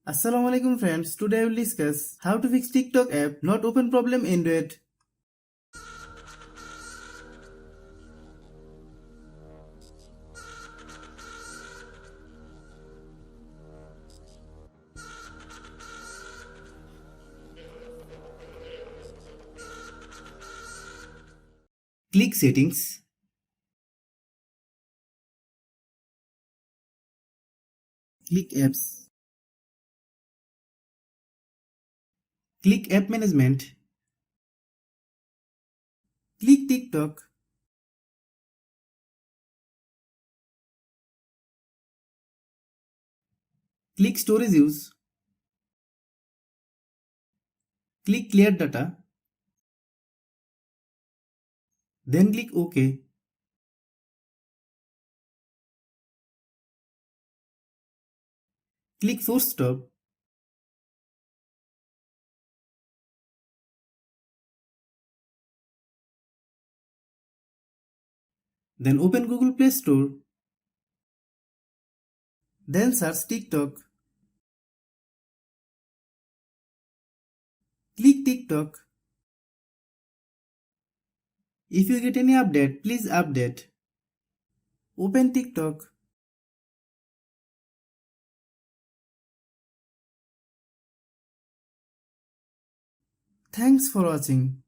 Assalamualaikum friends, today I will discuss how to fix TikTok app not open problem Android. Click settings. Click apps. Click app management. Click TikTok. Click storage use. Click clear data. Then click OK. Click force stop. Then open Google Play Store. Then search TikTok. Click TikTok. If you get any update, please update. Open TikTok. Thanks for watching.